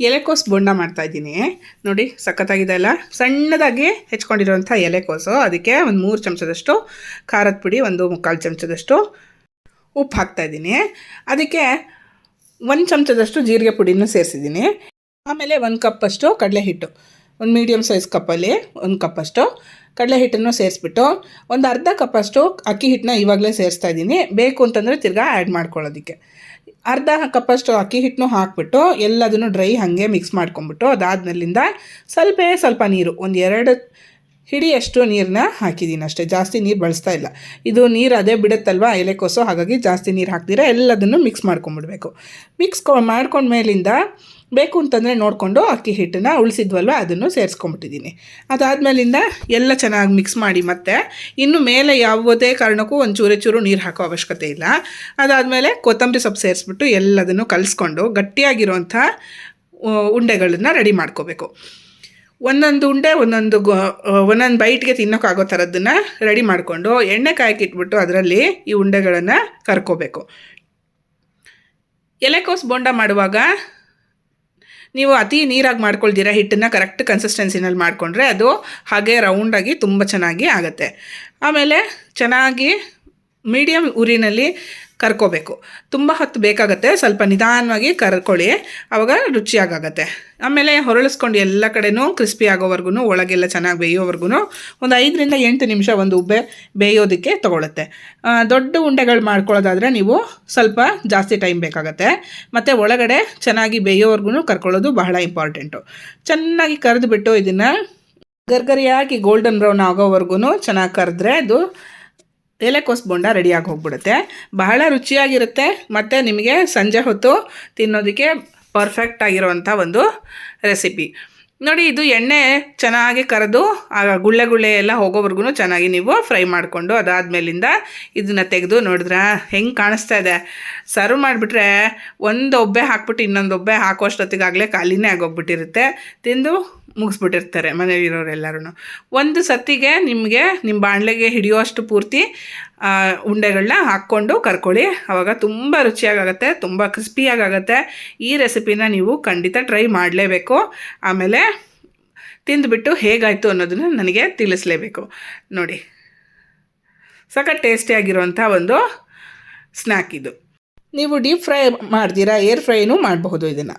ಎಲೆಕೋಸು ಬೋಂಡ ಮಾಡ್ತಾಯಿದ್ದೀನಿ ನೋಡಿ, ಸಖತ್ತಾಗಿದೆ ಅಲ್ಲ. ಸಣ್ಣದಾಗಿ ಹೆಚ್ಕೊಂಡಿರೋಂಥ ಎಲೆಕೋಸು, ಅದಕ್ಕೆ ಒಂದು 3 ಚಮಚದಷ್ಟು ಖಾರದ ಪುಡಿ, 1 ಚಮಚದಷ್ಟು ಉಪ್ಪು ಹಾಕ್ತಾಯಿದ್ದೀನಿ. ಅದಕ್ಕೆ 1 ಚಮಚದಷ್ಟು ಜೀರಿಗೆ ಪುಡಿನೂ ಸೇರಿಸಿದ್ದೀನಿ. ಆಮೇಲೆ 1 ಕಪ್ಪಷ್ಟು ಕಡಲೆಹಿಟ್ಟು, ಒಂದು ಮೀಡಿಯಮ್ ಸೈಜ್ ಕಪ್ಪಲ್ಲಿ 1 ಕಪ್ಪಷ್ಟು ಕಡಲೆ ಹಿಟ್ಟನ್ನು ಸೇರಿಸ್ಬಿಟ್ಟು ಒಂದು ಅರ್ಧ ಕಪ್ಪಷ್ಟು ಅಕ್ಕಿ ಹಿಟ್ಟನ್ನ ಇವಾಗಲೇ ಸೇರಿಸ್ತಾ ಇದ್ದೀನಿ. ಬೇಕು ಅಂತಂದರೆ ತಿರ್ಗಾ ಆ್ಯಡ್ ಮಾಡ್ಕೊಳ್ಳೋದಕ್ಕೆ ಅರ್ಧ ಕಪ್ಪಷ್ಟು ಅಕ್ಕಿ ಹಿಟ್ಟನ್ನು ಹಾಕ್ಬಿಟ್ಟು ಎಲ್ಲದನ್ನು ಡ್ರೈ ಹಾಗೆ ಮಿಕ್ಸ್ ಮಾಡ್ಕೊಂಬಿಟ್ಟು ಅದಾದ್ಮೇಲಿಂದ ಸ್ವಲ್ಪ ನೀರು, ಒಂದು 2 ಹಿಡಿಯಷ್ಟು ನೀರನ್ನ ಹಾಕಿದ್ದೀನಿ ಅಷ್ಟೇ. ಜಾಸ್ತಿ ನೀರು ಬಳಸ್ತಾ ಇಲ್ಲ. ಇದು ನೀರು ಅದೇ ಬಿಡುತ್ತಲ್ವ ಎಲೆಕೋಸು, ಹಾಗಾಗಿ ಜಾಸ್ತಿ ನೀರು ಹಾಕ್ದಿರ ಎಲ್ಲದನ್ನು ಮಿಕ್ಸ್ ಮಾಡ್ಕೊಂಬಿಡ್ಬೇಕು. ಮಾಡ್ಕೊಂಡ್ಮೇಲಿಂದ ಬೇಕು ಅಂತಂದರೆ ನೋಡಿಕೊಂಡು ಅಕ್ಕಿ ಹಿಟ್ಟನ್ನು ಉಳಿಸಿದ್ವಲ್ವ ಅದನ್ನು ಸೇರಿಸ್ಕೊಂಬಿಟ್ಟಿದ್ದೀನಿ. ಅದಾದಮೇಲಿಂದ ಎಲ್ಲ ಚೆನ್ನಾಗಿ ಮಿಕ್ಸ್ ಮಾಡಿ ಮತ್ತೆ ಇನ್ನು ಮೇಲೆ ಯಾವುದೇ ಕಾರಣಕ್ಕೂ ಚೂರು ನೀರು ಹಾಕೋ ಅವಶ್ಯಕತೆ ಇಲ್ಲ. ಅದಾದಮೇಲೆ ಕೊತ್ತಂಬರಿ ಸೊಪ್ಪು ಸೇರಿಸ್ಬಿಟ್ಟು ಎಲ್ಲದನ್ನು ಕಲಿಸ್ಕೊಂಡು ಗಟ್ಟಿಯಾಗಿರೋಂಥ ಉಂಡೆಗಳನ್ನ ರೆಡಿ ಮಾಡ್ಕೋಬೇಕು. ಒಂದೊಂದು ಉಂಡೆ ಒಂದೊಂದು ಬೈಟ್ಗೆ ತಿನ್ನೋಕ್ಕಾಗೋ ಥರದ್ದನ್ನು ರೆಡಿ ಮಾಡಿಕೊಂಡು ಎಣ್ಣೆ ಕಾಯಕ್ಕಿಟ್ಬಿಟ್ಟು ಅದರಲ್ಲಿ ಈ ಉಂಡೆಗಳನ್ನು ಕರ್ಕೋಬೇಕು. ಎಲೆಕೋಸು ಬೋಂಡ ಮಾಡುವಾಗ ನೀವು ಅತಿ ನೀರಾಗಿ ಮಾಡ್ಕೊಳ್ದಿರ ಹಿಟ್ಟನ್ನು ಕರೆಕ್ಟ್ ಕನ್ಸಿಸ್ಟೆನ್ಸಿನಲ್ಲಿ ಮಾಡಿಕೊಂಡ್ರೆ ಅದು ಹಾಗೆ ರೌಂಡಾಗಿ ತುಂಬ ಚೆನ್ನಾಗಿ ಆಗುತ್ತೆ. ಆಮೇಲೆ ಚೆನ್ನಾಗಿ ಮೀಡಿಯಮ್ ಉರಿನಲ್ಲಿ ಕರ್ಕೋಬೇಕು. ತುಂಬ ಹೊತ್ತು ಬೇಕಾಗುತ್ತೆ, ಸ್ವಲ್ಪ ನಿಧಾನವಾಗಿ ಕರ್ಕೊಳ್ಳಿ, ಆವಾಗ ರುಚಿಯಾಗತ್ತೆ. ಆಮೇಲೆ ಹೊರಳಿಸ್ಕೊಂಡು ಎಲ್ಲ ಕಡೆನೂ ಕ್ರಿಸ್ಪಿ ಆಗೋವರೆಗೂ, ಒಳಗೆಲ್ಲ ಚೆನ್ನಾಗಿ ಬೇಯೋವರೆಗೂ ಒಂದು 5ರಿಂದ 8 ನಿಮಿಷ ಒಂದು ಉಬ್ಬೆ ಬೇಯೋದಕ್ಕೆ ತೊಗೊಳುತ್ತೆ. ದೊಡ್ಡ ಉಂಡೆಗಳು ಮಾಡ್ಕೊಳ್ಳೋದಾದರೆ ನೀವು ಸ್ವಲ್ಪ ಜಾಸ್ತಿ ಟೈಮ್ ಬೇಕಾಗತ್ತೆ. ಮತ್ತು ಒಳಗಡೆ ಚೆನ್ನಾಗಿ ಬೇಯೋವರೆಗೂ ಕರ್ಕೊಳ್ಳೋದು ಬಹಳ ಇಂಪಾರ್ಟೆಂಟು. ಚೆನ್ನಾಗಿ ಕರೆದುಬಿಟ್ಟು ಇದನ್ನು ಗರ್ಗರಿಯಾಗಿ ಗೋಲ್ಡನ್ ಬ್ರೌನ್ ಆಗೋವರೆಗೂ ಚೆನ್ನಾಗಿ ಕರೆದ್ರೆ ಅದು ಎಲೆಕೋಸು ಬೋಂಡ ರೆಡಿಯಾಗಿ ಹೋಗ್ಬಿಡುತ್ತೆ. ಬಹಳ ರುಚಿಯಾಗಿರುತ್ತೆ ಮತ್ತು ನಿಮಗೆ ಸಂಜೆ ಹೊತ್ತು ತಿನ್ನೋದಕ್ಕೆ ಪರ್ಫೆಕ್ಟ್ ಆಗಿರೋವಂಥ ಒಂದು ರೆಸಿಪಿ. ನೋಡಿ, ಇದು ಎಣ್ಣೆ ಚೆನ್ನಾಗಿ ಕರೆದು ಗುಳ್ಳೆ ಎಲ್ಲ ಹೋಗೋವರೆಗೂ ಚೆನ್ನಾಗಿ ನೀವು ಫ್ರೈ ಮಾಡಿಕೊಂಡು ಅದಾದಮೇಲಿಂದ ಇದನ್ನು ತೆಗೆದು ನೋಡಿದ್ರೆ ಹೆಂಗೆ ಕಾಣಿಸ್ತಾ ಇದೆ. ಸರ್ವ್ ಮಾಡಿಬಿಟ್ರೆ ಒಂದು ಒಬ್ಬೆ ಹಾಕ್ಬಿಟ್ಟು ಇನ್ನೊಂದು ಒಬ್ಬೆ ಹಾಕೋಷ್ಟೊತ್ತಿಗಾಗಲೇ ಖಾಲಿನೇ ಆಗೋಗ್ಬಿಟ್ಟಿರುತ್ತೆ. ತಿಂದು ಮುಗಿಸ್ಬಿಟ್ಟಿರ್ತಾರೆ ಮನೆಯಲ್ಲಿರೋರೆಲ್ಲರೂ. ಒಂದು ಸತ್ತಿಗೆ ನಿಮಗೆ ನಿಮ್ಮ ಬಾಣಲೆಗೆ ಹಿಡಿಯೋಷ್ಟು ಪೂರ್ತಿ ಉಂಡೆಗಳನ್ನ ಹಾಕ್ಕೊಂಡು ಕರ್ಕೊಳ್ಳಿ. ಆವಾಗ ತುಂಬ ರುಚಿಯಾಗುತ್ತೆ, ತುಂಬ ಕ್ರಿಸ್ಪಿಯಾಗುತ್ತೆ. ಈ ರೆಸಿಪಿನ ನೀವು ಖಂಡಿತ ಟ್ರೈ ಮಾಡಲೇಬೇಕು. ಆಮೇಲೆ ತಿಂದುಬಿಟ್ಟು ಹೇಗಾಯಿತು ಅನ್ನೋದನ್ನು ನನಗೆ ತಿಳಿಸ್ಲೇಬೇಕು. ನೋಡಿ, ಸಖತ್ ಟೇಸ್ಟಿಯಾಗಿರೋಂಥ ಒಂದು ಸ್ನ್ಯಾಕ್ ಇದು. ನೀವು ಡೀಪ್ ಫ್ರೈ ಮಾಡ್ತೀರಾ, ಏರ್ ಫ್ರೈನೂ ಮಾಡಬಹುದು ಇದನ್ನು.